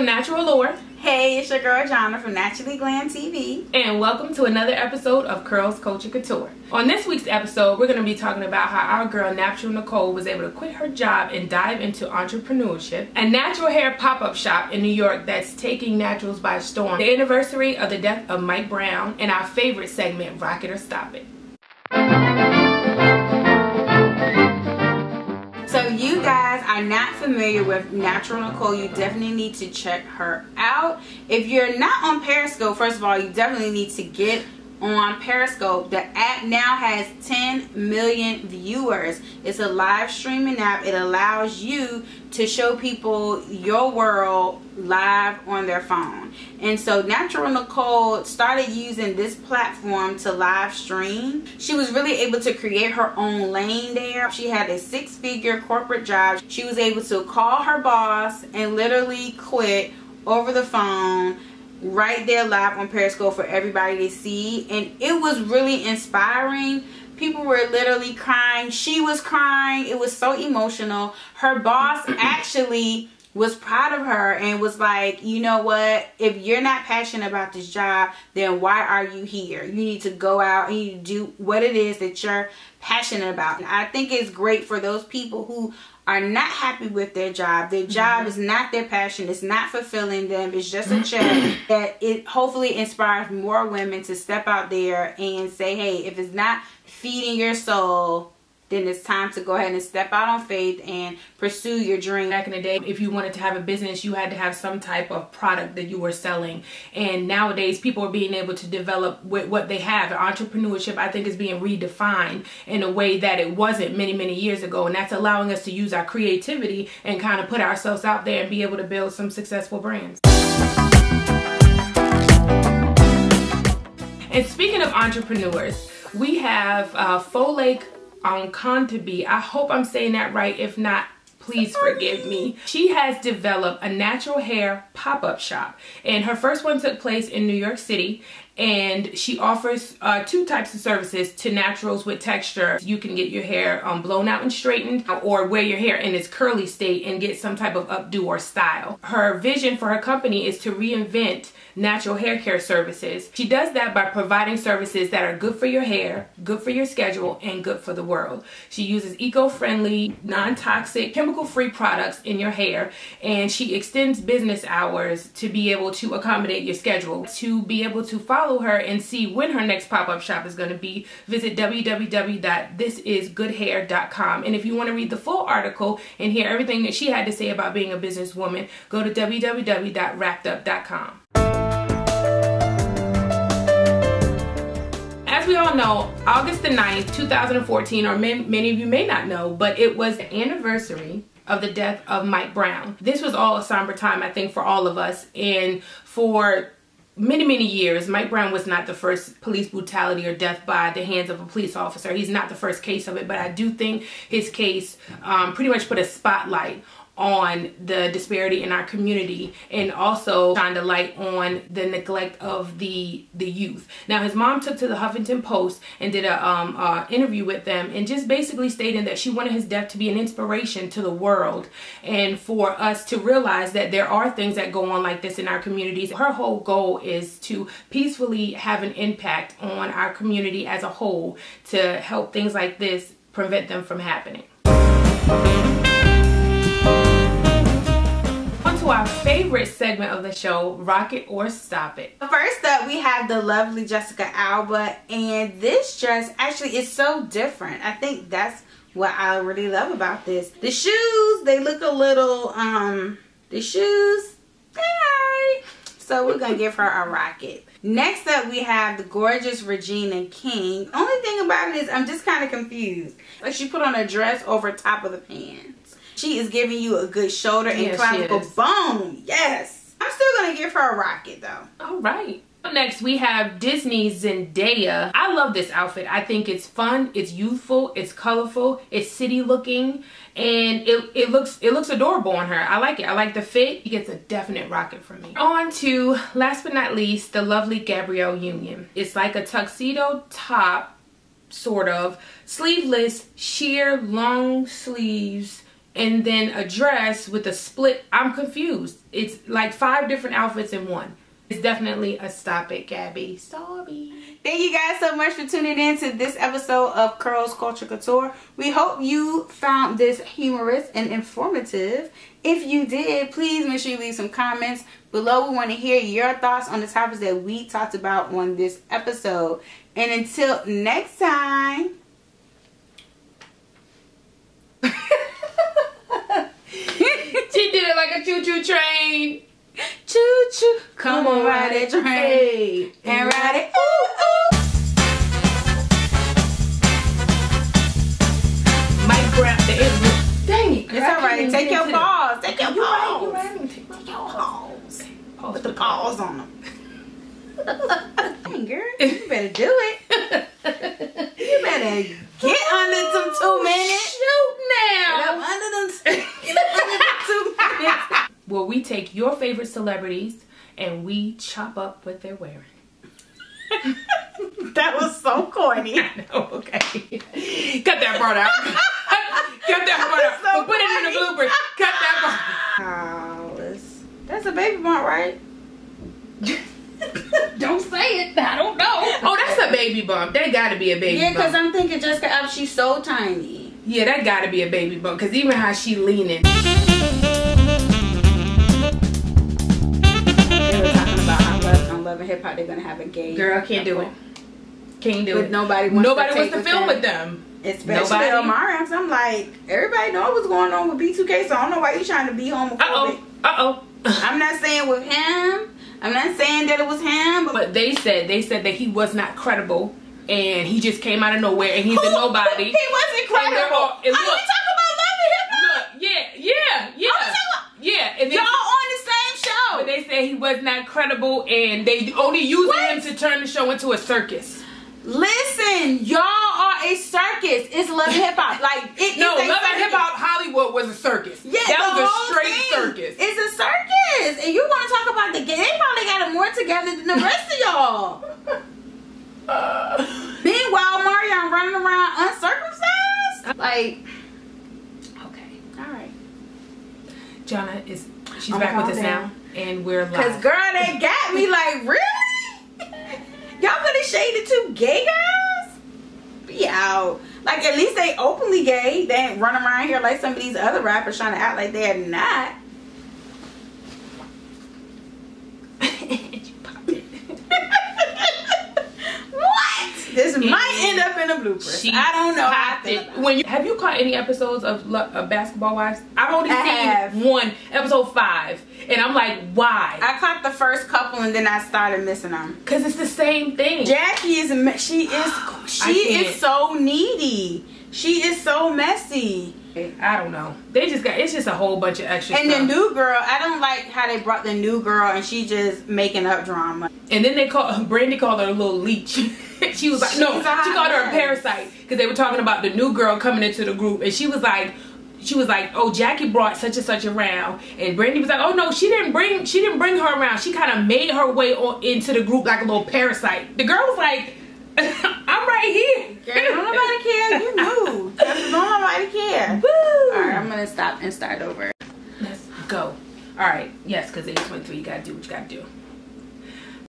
from Natural Allure. Hey, it's your girl Jonna from Naturally Glam TV. And welcome to another episode of Curls Culture Couture. On this week's episode, we're going to be talking about how our girl Naptural Nicole was able to quit her job and dive into entrepreneurship. A natural hair pop-up shop in New York that's taking naturals by storm. The anniversary of the death of Mike Brown, and our favorite segment, Rock It or Stop It. So you guys are not familiar with Natural Nicole, you definitely need to check her out. If you're not on Periscope, first of all, you definitely need to get on Periscope. The app now has 10 million viewers. It's a live streaming app. It allows you to show people your world live on their phone. And so Natural Nicole started using this platform to live stream. She was really able to create her own lane there. She had a 6-figure corporate job. She was able to call her boss and literally quit over the phone right there live on Periscope for everybody to see. And it was really inspiring. People were literally crying. She was crying. It was so emotional. Her boss actually was proud of her and was like, you know what, if you're not passionate about this job, then why are you here? You need to go out and you do what it is that you're passionate about. And I think it's great for those people who are not happy with their job. Their job is not their passion. It's not fulfilling them. It's just a check. That it hopefully inspires more women to step out there and say, hey, if it's not feeding your soul, then it's time to go ahead and step out on faith and pursue your dream. Back in the day, if you wanted to have a business, you had to have some type of product that you were selling. And nowadays, people are being able to develop with what they have. Entrepreneurship, I think, is being redefined in a way that it wasn't many, many years ago. And that's allowing us to use our creativity and kind of put ourselves out there and be able to build some successful brands. And speaking of entrepreneurs, we have Faux Lake on Contaby. I hope I'm saying that right. If not, please forgive me. She has developed a natural hair pop-up shop, and her first one took place in New York City. And she offers 2 types of services to naturals with texture. You can get your hair blown out and straightened, or wear your hair in its curly state and get some type of updo or style. Her vision for her company is to reinvent natural hair care services. She does that by providing services that are good for your hair, good for your schedule, and good for the world. She uses eco-friendly, non-toxic, chemical-free products in your hair, and she extends business hours to be able to accommodate your schedule. To be able to follow her and see when her next pop-up shop is going to be, visit www.thisisgoodhair.com. And if you want to read the full article and hear everything that she had to say about being a businesswoman, go to www.wrappedup.com. As we all know, August the 9th, 2014, or many of you may not know, but it was the anniversary of the death of Mike Brown. This was all a somber time, I think, for all of us. And for many years, Mike Brown was not the first police brutality or death by the hands of a police officer. He's not the first case of it, but I do think his case pretty much put a spotlight on the disparity in our community, and also shined a light on the neglect of the youth. Now, his mom took to the Huffington Post and did a interview with them, and just basically stating that she wanted his death to be an inspiration to the world, and for us to realize that there are things that go on like this in our communities. Her whole goal is to peacefully have an impact on our community as a whole, to help things like this prevent them from happening. To our favorite segment of the show, Rock It or Stop It. First up, we have the lovely Jessica Alba, and this dress actually is so different. I think that's what I really love about this. The shoes, they look a little, the shoes, they're alright. So we're gonna give her a rock it. Next up, we have the gorgeous Regina King. Only thing about it is I'm just kind of confused. Like, she put on a dress over top of the pants. She is giving you a good shoulder and clavicle bone. Yes. I'm still going to give her a rocket though. All right. Up next, we have Disney's Zendaya. I love this outfit. I think it's fun, it's youthful, it's colorful, it's city looking, and it looks adorable on her. I like it. I like the fit. She gets a definite rocket from me. On to, last but not least, the lovely Gabrielle Union. It's like a tuxedo top, sort of, sleeveless, sheer long sleeves and then a dress with a split. I'm confused. It's like 5 different outfits in one. It's definitely a stop it, Gabby. Sorry. Thank you guys so much for tuning in to this episode of Curls Culture Couture. We hope you found this humorous and informative. If you did, please make sure you leave some comments below. We want to hear your thoughts on the topics that we talked about on this episode. And until next time. She did it like a choo-choo train. Choo-choo, come on, ride that train. Hey, and ride it. Ooh, ooh. Mike Brown, dang it. It's alright. Take your paws. Take your paws. You're right. Take your paws. Pause. Put the paws on them. Dang, girl. You better do it. You better get under them 2 minutes. Shoot now. Get up under them 2 minutes. Well, we take your favorite celebrities and we chop up what they're wearing. That was so corny. I know, okay. Cut that part out. Cut that part out. So We'll put it in the bloopers. Cut that part. Oh, that's a baby bump, right? Don't say it. I don't know. Oh, that's a baby bump. That gotta be a baby Yeah, bump. because I'm thinking Jessica Alba, she's so tiny. Yeah, that gotta be a baby bump. Because even how she leaning. They were talking about on Love and Hip Hop, they're gonna have a gay. Girl, can't do it. Can't do But it. nobody wants to film with them. Especially Omari. So I'm like, everybody know what's going on with B2K, so I don't know why you trying to be homophobic. Uh-oh. I'm not saying with him. I'm not saying that it was him. But they said that he was not credible. And he just came out of nowhere. And he's a nobody. He wasn't credible. And we talk about Love and Hip Hop. Look, yeah. And y'all on the same show. But they said he was not credible. And they only using him to turn the show into a circus. Listen, y'all are a circus. It's Love and Hip Hop. Like Love and Hip Hop Hollywood was a circus. Yeah, that was a straight circus. It's a circus, and you want to talk about the game? They probably got it more together than the rest of y'all. Meanwhile, Marion running around uncircumcised. Like, okay, all right. Jonna she's back with us now, and we're live. Cause girl, they got me like, really? Y'all gonna shade the 2 gay guys? Be out. Like, at least they openly gay. They ain't run around here like some of these other rappers trying to act like they're not. What? This might end up in the bloopers. I don't know how I feel about it. Have you caught any episodes of Basketball Wives? I've only seen one, episode 5. And I'm like, why? I caught the first couple and then I started missing them. Because it's the same thing. Jackie is, she is so needy. She is so messy. I don't know. It's just a whole bunch of extra stuff. And the new girl, I don't like how they brought the new girl and she just making up drama. And then Brandy called her a little leech. She was like, she called her a parasite. Because they were talking about the new girl coming into the group. And she was like, oh, Jackie brought such and such around. And Brandy was like, oh no, she didn't bring her around. She kind of made her way into the group like a little parasite. The girl was like, I'm right here. Girl, don't nobody care. You knew. Don't nobody care. Woo! Alright, I'm gonna stop and start over. Let's go. Alright, yes, because they just went through. You gotta do what you gotta do.